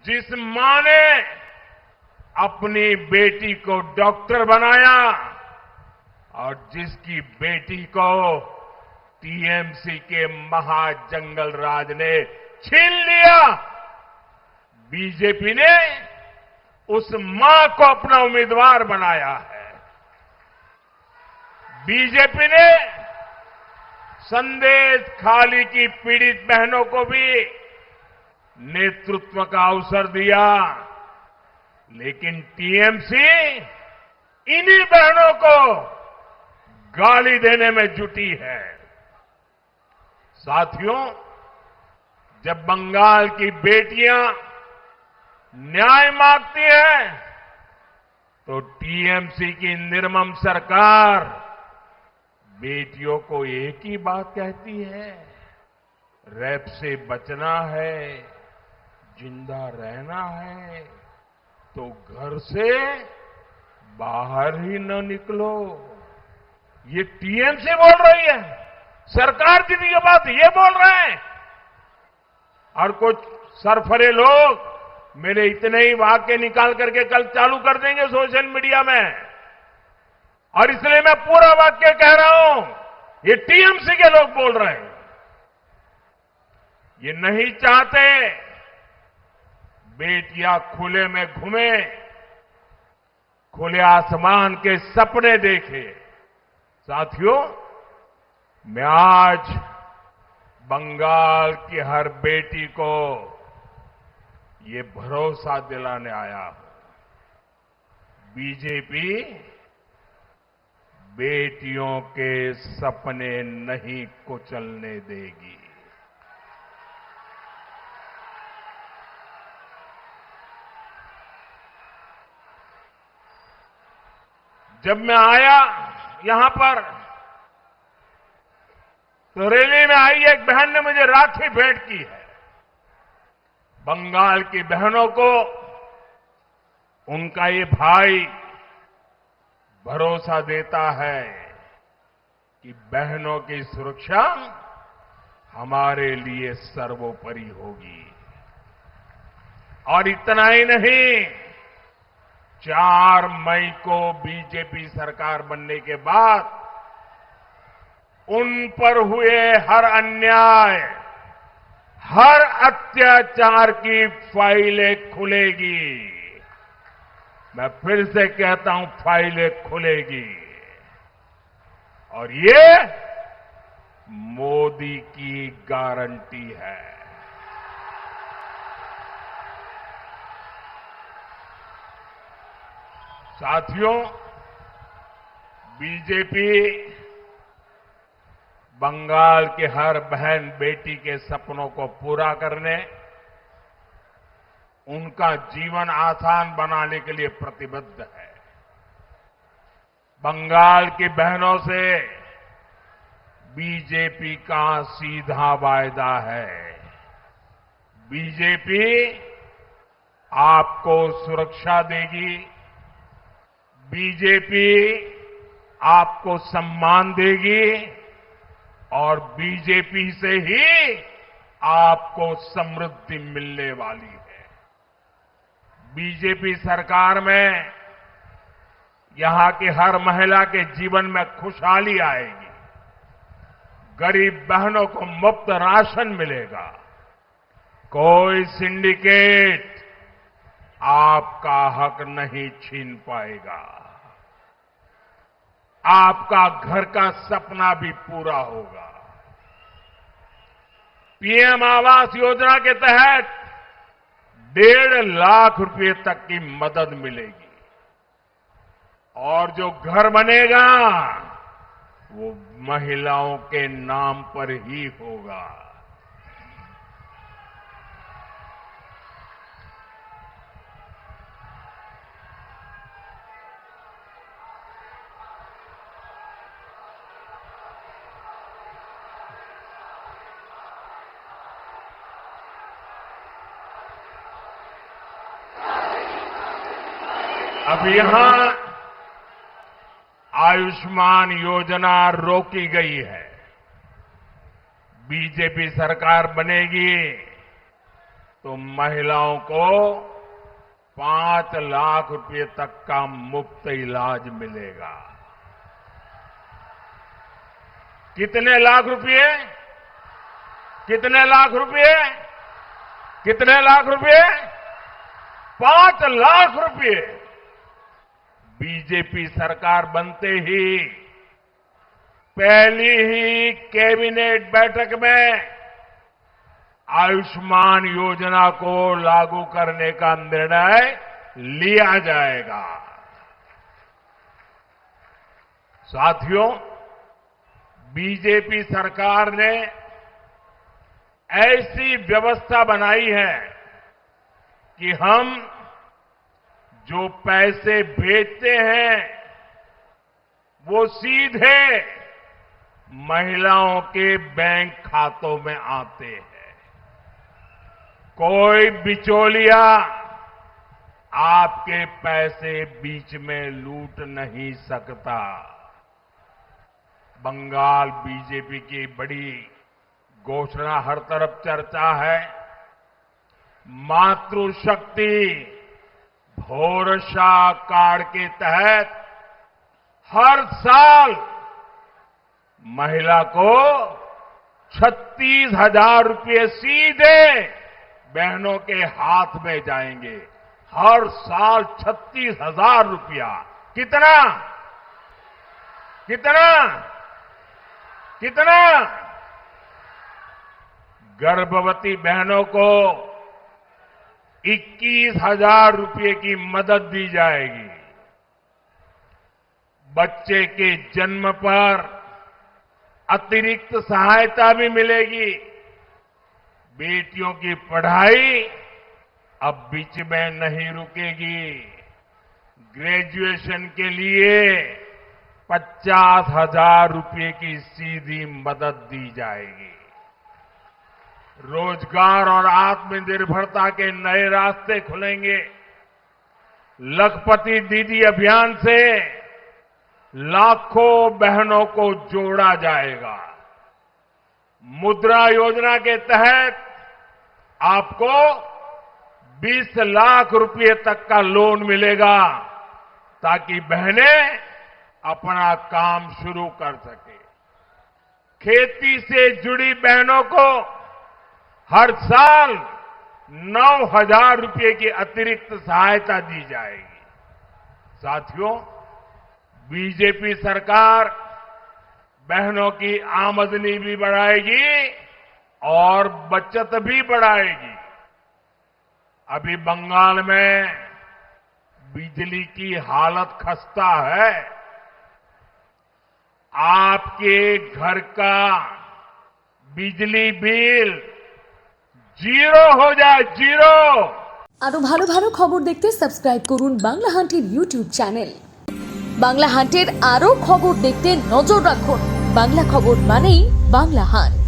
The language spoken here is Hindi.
जिस मां ने अपनी बेटी को डॉक्टर बनाया और जिसकी बेटी को टीएमसी के महाजंगल राज ने छीन लिया, बीजेपी ने उस मां को अपना उम्मीदवार बनाया है। बीजेपी ने संदेश खाली की पीड़ित बहनों को भी नेतृत्व का अवसर दिया, लेकिन टीएमसी इन्हीं बहनों को गाली देने में जुटी है। साथियों, जब बंगाल की बेटियां न्याय मांगती हैं, तो टीएमसी की निर्मम सरकार बेटियों को एक ही बात कहती है, रेप से बचना है, जिंदा रहना है तो घर से बाहर ही न निकलो। ये टीएमसी बोल रही है, सरकार की भी ये बात ये बोल रहे हैं। और कुछ सरफरे लोग मेरे इतने ही वाक्य निकाल करके कल चालू कर देंगे सोशल मीडिया में, और इसलिए मैं पूरा वाक्य कह रहा हूं, ये टीएमसी के लोग बोल रहे हैं। ये नहीं चाहते बेटियां खुले में घूमे, खुले आसमान के सपने देखे। साथियों, मैं आज बंगाल की हर बेटी को ये भरोसा दिलाने आया हूं, बीजेपी बेटियों के सपने नहीं कुचलने देगी। जब मैं आया यहां पर, तो रैली में आई एक बहन ने मुझे राखी भेंट की है। बंगाल की बहनों को उनका ये भाई भरोसा देता है कि बहनों की सुरक्षा हमारे लिए सर्वोपरि होगी। और इतना ही नहीं, 4 मई को बीजेपी सरकार बनने के बाद उन पर हुए हर अन्याय, हर अत्याचार की फाइलें खुलेगी। मैं फिर से कहता हूं, फाइलें खुलेगी। और ये मोदी की गारंटी है। साथियों, बीजेपी बंगाल के हर बहन बेटी के सपनों को पूरा करने, उनका जीवन आसान बनाने के लिए प्रतिबद्ध है। बंगाल की बहनों से बीजेपी का सीधा वायदा है। बीजेपी आपको सुरक्षा देगी, बीजेपी आपको सम्मान देगी और बीजेपी से ही आपको समृद्धि मिलने वाली है। बीजेपी सरकार में यहां की हर महिला के जीवन में खुशहाली आएगी। गरीब बहनों को मुफ्त राशन मिलेगा। कोई सिंडिकेट आपका हक नहीं छीन पाएगा। आपका घर का सपना भी पूरा होगा। पीएम आवास योजना के तहत 1.5 लाख रुपए तक की मदद मिलेगी। और जो घर बनेगा वो महिलाओं के नाम पर ही होगा। अब यहां आयुष्मान योजना रोकी गई है। बीजेपी सरकार बनेगी तो महिलाओं को 5 लाख रुपए तक का मुफ्त इलाज मिलेगा। कितने लाख रुपए? कितने लाख रुपए? कितने लाख रुपए? 5 लाख रुपए। बीजेपी सरकार बनते ही पहली ही कैबिनेट बैठक में आयुष्मान योजना को लागू करने का निर्णय लिया जाएगा। साथियों, बीजेपी सरकार ने ऐसी व्यवस्था बनाई है कि हम जो पैसे भेजते हैं वो सीधे महिलाओं के बैंक खातों में आते हैं। कोई बिचौलिया आपके पैसे बीच में लूट नहीं सकता। बंगाल बीजेपी की बड़ी घोषणा हर तरफ चर्चा है। मातृशक्ति भरोसा कार्ड के तहत हर साल महिला को 36,000 रुपये सीधे बहनों के हाथ में जाएंगे। हर साल 36,000 रुपया। कितना? कितना? कितना? गर्भवती बहनों को 21,000 रुपये की मदद दी जाएगी। बच्चे के जन्म पर अतिरिक्त सहायता भी मिलेगी। बेटियों की पढ़ाई अब बीच में नहीं रुकेगी। ग्रेजुएशन के लिए 50,000 रुपये की सीधी मदद दी जाएगी। रोजगार और आत्मनिर्भरता के नए रास्ते खुलेंगे। लखपति दीदी अभियान से लाखों बहनों को जोड़ा जाएगा। मुद्रा योजना के तहत आपको 20 लाख रुपए तक का लोन मिलेगा ताकि बहनें अपना काम शुरू कर सके। खेती से जुड़ी बहनों को हर साल 9,000 रुपये की अतिरिक्त सहायता दी जाएगी। साथियों, बीजेपी सरकार बहनों की आमदनी भी बढ़ाएगी और बचत भी बढ़ाएगी। अभी बंगाल में बिजली की हालत खस्ता है। आपके घर का बिजली बिल 0 हो जाए, 0। আরো ভালো ভালো খবর দেখতে সাবস্ক্রাইব করুন বাংলা হান্টের ইউটিউব চ্যানেল। বাংলা হান্টের আরো খবর দেখতে নজর রাখুন। বাংলা খবর মানেই বাংলা হান্ট।